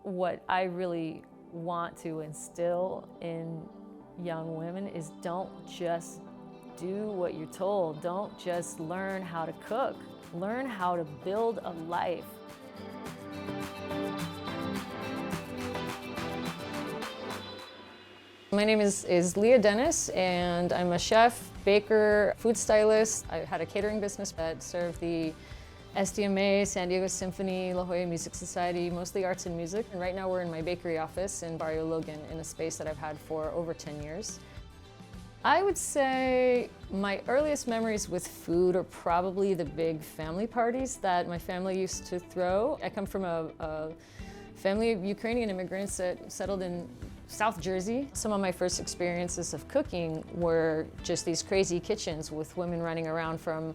What I really want to instill in young women is don't just do what you're told. Don't just learn how to cook. Learn how to build a life. My name is Lea Dennis, and I'm a chef, baker, food stylist. I had a catering business that served the SDMA, San Diego Symphony, La Jolla Music Society, mostly arts and music. And right now we're in my bakery office in Barrio Logan, in a space that I've had for over 10 years. I would say my earliest memories with food are probably the big family parties that my family used to throw. I come from a family of Ukrainian immigrants that settled in South Jersey. Some of my first experiences of cooking were just these crazy kitchens with women running around from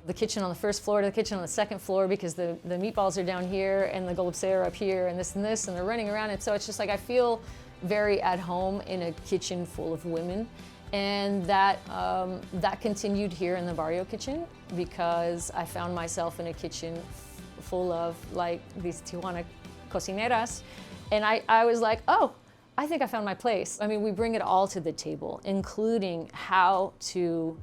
the kitchen on the first floor to the kitchen on the second floor because the meatballs are down here and the golubtse are up here and this, and they're running around. And so it's just like I feel very at home in a kitchen full of women. And that continued here in the Barrio kitchen because I found myself in a kitchen full of like these Tijuana cocineras. And I was like, oh, I think I found my place. I mean, we bring it all to the table, including how to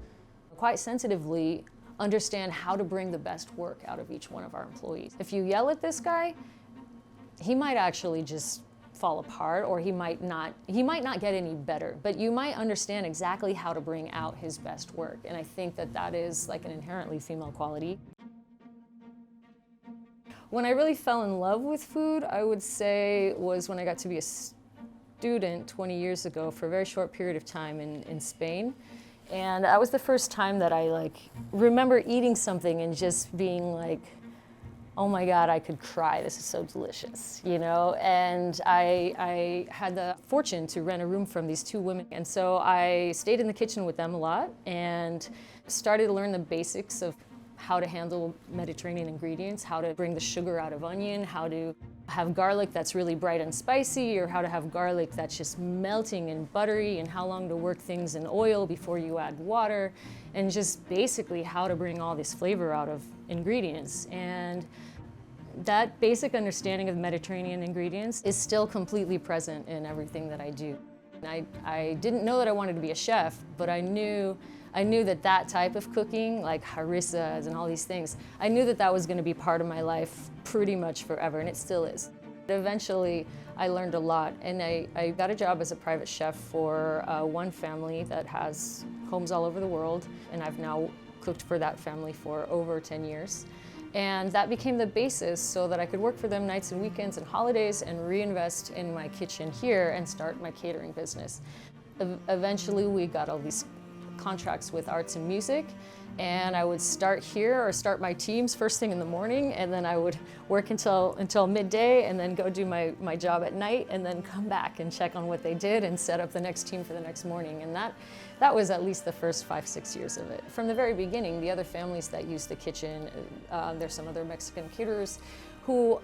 quite sensitively understand how to bring the best work out of each one of our employees. If you yell at this guy, he might actually just fall apart, or he might not get any better, but you might understand exactly how to bring out his best work. And I think that is like an inherently female quality. When I really fell in love with food, I would say was when I got to be a student 20 years ago for a very short period of time in Spain. And that was the first time that I remember eating something and just being like, oh my God, I could cry, this is so delicious, you know? And I had the fortune to rent a room from these two women. And so I stayed in the kitchen with them a lot and started to learn the basics of how to handle Mediterranean ingredients, how to bring the sugar out of onion, how to have garlic that's really bright and spicy, or how to have garlic that's just melting and buttery, and how long to work things in oil before you add water, and just basically how to bring all this flavor out of ingredients. And that basic understanding of Mediterranean ingredients is still completely present in everything that I do. I didn't know that I wanted to be a chef, but I knew that type of cooking, like harissas and all these things, I knew that was going to be part of my life pretty much forever, and it still is. Eventually, I learned a lot, and I got a job as a private chef for one family that has homes all over the world, and I've now cooked for that family for over 10 years. And that became the basis so that I could work for them nights and weekends and holidays and reinvest in my kitchen here and start my catering business. Eventually, we got all these contracts with arts and music, and I would start here or start my teams first thing in the morning, and then I would work until midday and then go do my job at night and then come back and check on what they did and set up the next team for the next morning. And that was at least the first 5-6 years of it. From the very beginning, the other families that used the kitchen, there's some other Mexican caterers who,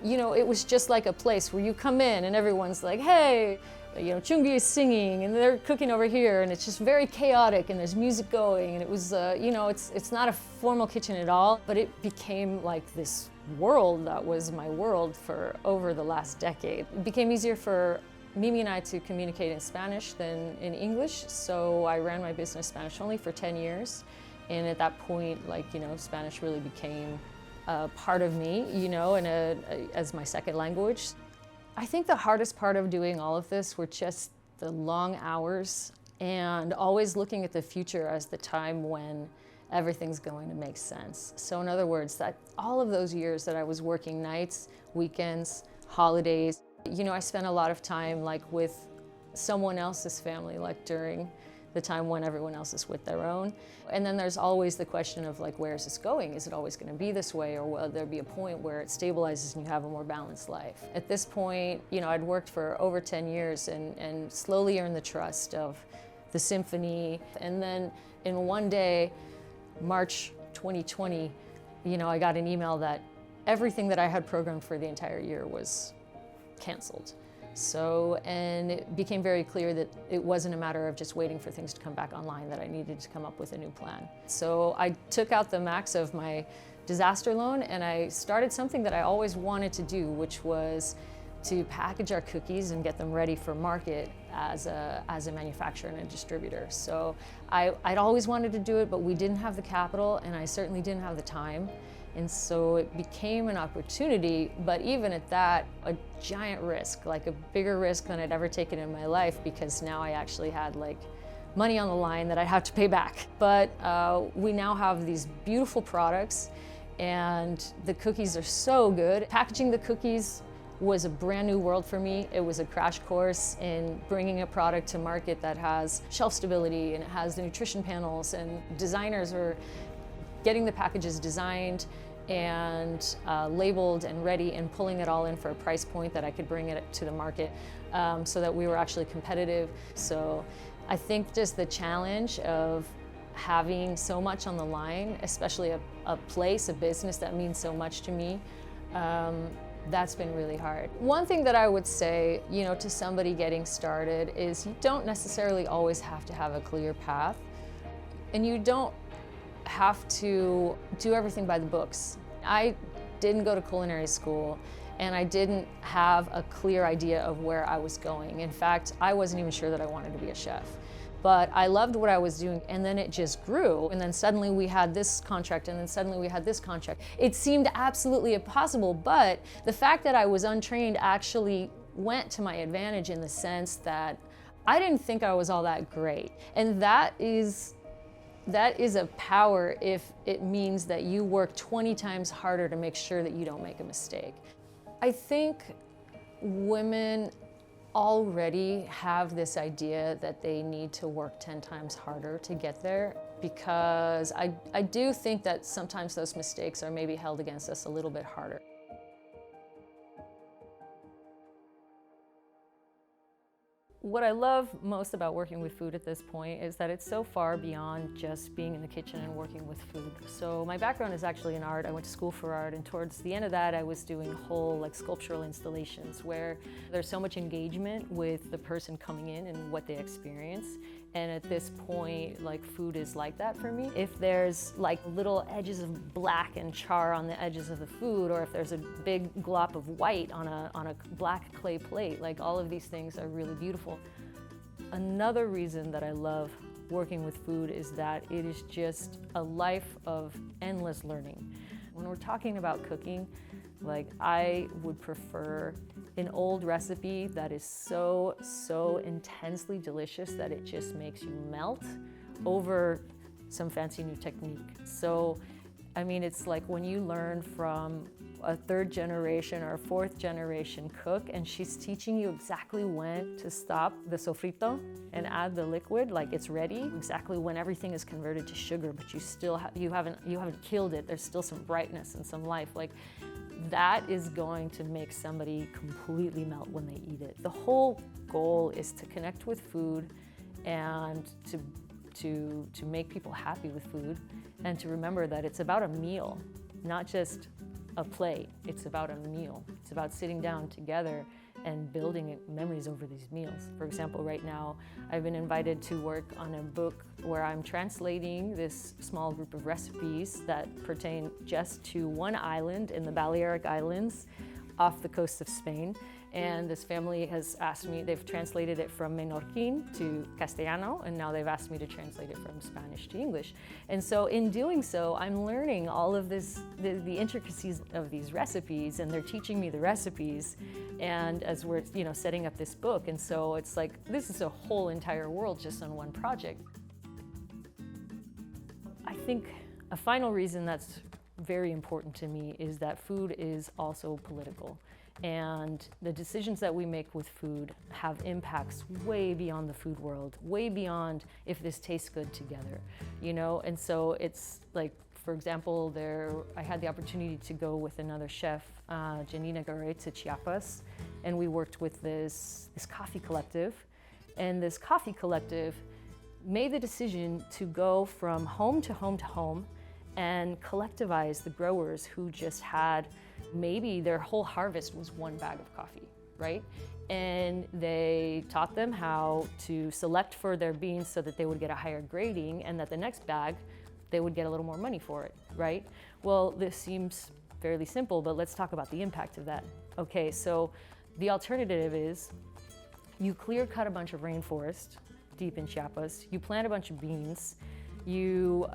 it was just like a place where you come in and everyone's like, hey, Chungi is singing and they're cooking over here, and it's just very chaotic and there's music going, and it was, it's not a formal kitchen at all, but it became like this world that was my world for over the last decade. It became easier for Mimi and I to communicate in Spanish than in English, so I ran my business Spanish only for 10 years, and at that point, Spanish really became part of me, and as my second language. I think the hardest part of doing all of this were just the long hours and always looking at the future as the time when everything's going to make sense. So in other words, that all of those years that I was working nights, weekends, holidays, I spent a lot of time with someone else's family, during the time when everyone else is with their own. And then there's always the question of where is this going? Is it always going to be this way, or will there be a point where it stabilizes and you have a more balanced life? At this point, I'd worked for over 10 years and slowly earned the trust of the symphony. And then in one day, March 2020, I got an email that everything that I had programmed for the entire year was canceled. And it became very clear that it wasn't a matter of just waiting for things to come back online, that I needed to come up with a new plan. So I took out the max of my disaster loan and I started something that I always wanted to do, which was to package our cookies and get them ready for market as a manufacturer and a distributor. So I'd always wanted to do it, but we didn't have the capital, and I certainly didn't have the time. And so it became an opportunity, but even at that, a giant risk, like a bigger risk than I'd ever taken in my life, because now I actually had like money on the line that I'd have to pay back. But we now have these beautiful products, and the cookies are so good. Packaging the cookies was a brand new world for me. It was a crash course in bringing a product to market that has shelf stability and it has the nutrition panels, and designers are getting the packages designed and labeled and ready and pulling it all in for a price point that I could bring it to the market, so that we were actually competitive. So I think just the challenge of having so much on the line, especially a place, a business that means so much to me, that's been really hard. One thing that I would say, to somebody getting started is you don't necessarily always have to have a clear path, and you don't have to do everything by the books. I didn't go to culinary school, and I didn't have a clear idea of where I was going. In fact, I wasn't even sure that I wanted to be a chef. But I loved what I was doing, and then it just grew. And then suddenly we had this contract, and then suddenly we had this contract. It seemed absolutely impossible, but the fact that I was untrained actually went to my advantage in the sense that I didn't think I was all that great. And that is a power if it means that you work 20 times harder to make sure that you don't make a mistake. I think women already have this idea that they need to work 10 times harder to get there, because I do think that sometimes those mistakes are maybe held against us a little bit harder. What I love most about working with food at this point is that it's so far beyond just being in the kitchen and working with food. So my background is actually in art. I went to school for art, and towards the end of that I was doing whole sculptural installations where there's so much engagement with the person coming in and what they experience. And at this point, food is like that for me. If there's little edges of black and char on the edges of the food, or if there's a big glop of white on a black clay plate, all of these things are really beautiful. Another reason that I love working with food is that it is just a life of endless learning. When we're talking about cooking, I would prefer an old recipe that is so intensely delicious that it just makes you melt, over some fancy new technique. So, it's like when you learn from a third generation or a fourth generation cook, and she's teaching you exactly when to stop the sofrito and add the liquid, it's ready, exactly when everything is converted to sugar, but you still you haven't killed it. There's still some brightness and some life. That is going to make somebody completely melt when they eat it. The whole goal is to connect with food and to make people happy with food, and to remember that it's about a meal, not just a plate. It's about a meal. It's about sitting down together and building memories over these meals. For example, right now, I've been invited to work on a book where I'm translating this small group of recipes that pertain just to one island in the Balearic Islands off the coast of Spain. And this family has asked me, they've translated it from Menorquin to Castellano, and now they've asked me to translate it from Spanish to English. And so in doing so, I'm learning all of this, the intricacies of these recipes, and they're teaching me the recipes, and as we're setting up this book. And so it's this is a whole entire world just on one project. I think a final reason that's very important to me is that food is also political. And the decisions that we make with food have impacts way beyond the food world, way beyond if this tastes good together, And so it's for example, I had the opportunity to go with another chef, Janina Garay, to Chiapas, and we worked with this coffee collective. And this coffee collective made the decision to go from home to home to home and collectivize the growers who just had maybe their whole harvest was one bag of coffee, right? And they taught them how to select for their beans so that they would get a higher grading, and that the next bag, they would get a little more money for it, right? Well, this seems fairly simple, but let's talk about the impact of that. Okay, so The alternative is you clear cut a bunch of rainforest deep in Chiapas, you plant a bunch of beans, you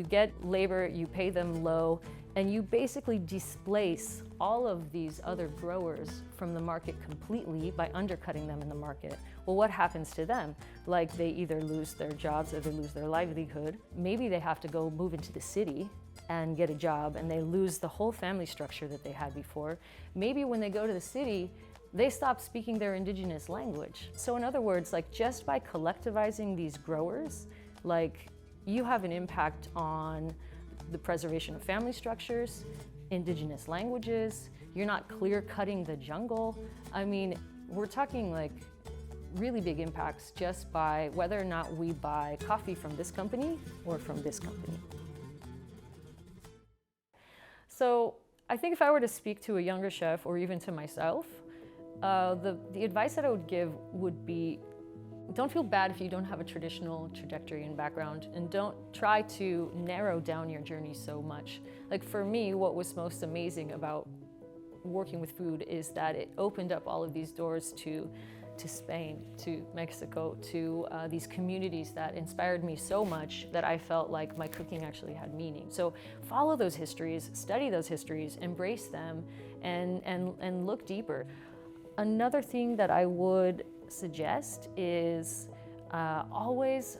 get labor, you pay them low, and you basically displace all of these other growers from the market completely by undercutting them in the market. Well, what happens to them? Like, they either lose their jobs or they lose their livelihood. Maybe they have to go move into the city and get a job, and they lose the whole family structure that they had before. Maybe when they go to the city, they stop speaking their indigenous language. So in other words, like, just by collectivizing these growers, like, you have an impact on the preservation of family structures, indigenous languages. You're not clear cutting the jungle. I mean, we're talking like really big impacts just by whether or not we buy coffee from this company or from this company. So I think if I were to speak to a younger chef or even to myself, the advice that I would give would be, don't feel bad if you don't have a traditional trajectory and background, and don't try to narrow down your journey so much. Like, for me, what was most amazing about working with food is that it opened up all of these doors to Spain, to Mexico, to these communities that inspired me so much that I felt like my cooking actually had meaning. So follow those histories, study those histories, embrace them, and look deeper. Another thing that I would suggest is always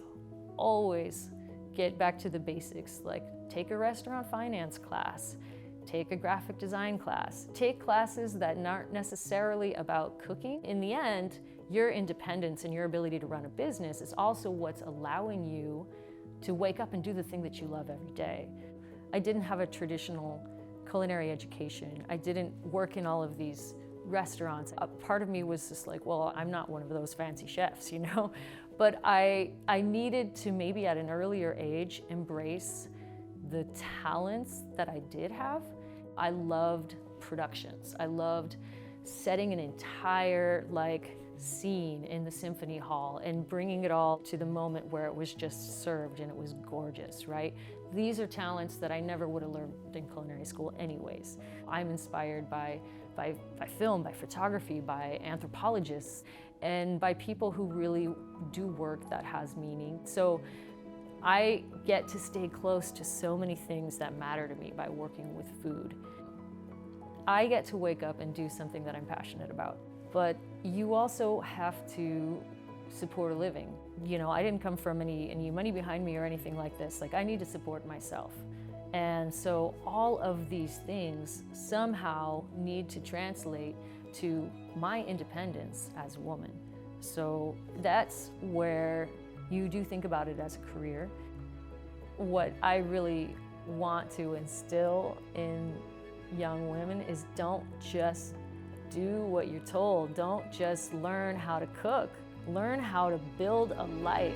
get back to the basics. Like, take a restaurant finance class, take a graphic design class, take classes that aren't necessarily about cooking. In the end, your independence and your ability to run a business is also what's allowing you to wake up and do the thing that you love every day. I didn't have a traditional culinary education. I didn't work in all of these restaurants. A part of me was just like, well, I'm not one of those fancy chefs, you know? But I needed to, maybe at an earlier age, embrace the talents that I did have. I loved productions. I loved setting an entire scene in the symphony hall and bringing it all to the moment where it was just served and it was gorgeous, right? These are talents that I never would have learned in culinary school anyways. I'm inspired by film, by photography, by anthropologists, and by people who really do work that has meaning. So I get to stay close to so many things that matter to me by working with food. I get to wake up and do something that I'm passionate about. But you also have to support a living. You know, I didn't come from any money behind me or anything like this. Like, I need to support myself. And so all of these things somehow need to translate to my independence as a woman. So that's where you do think about it as a career. What I really want to instill in young women is, don't just do what you're told. Don't just learn how to cook. Learn how to build a life.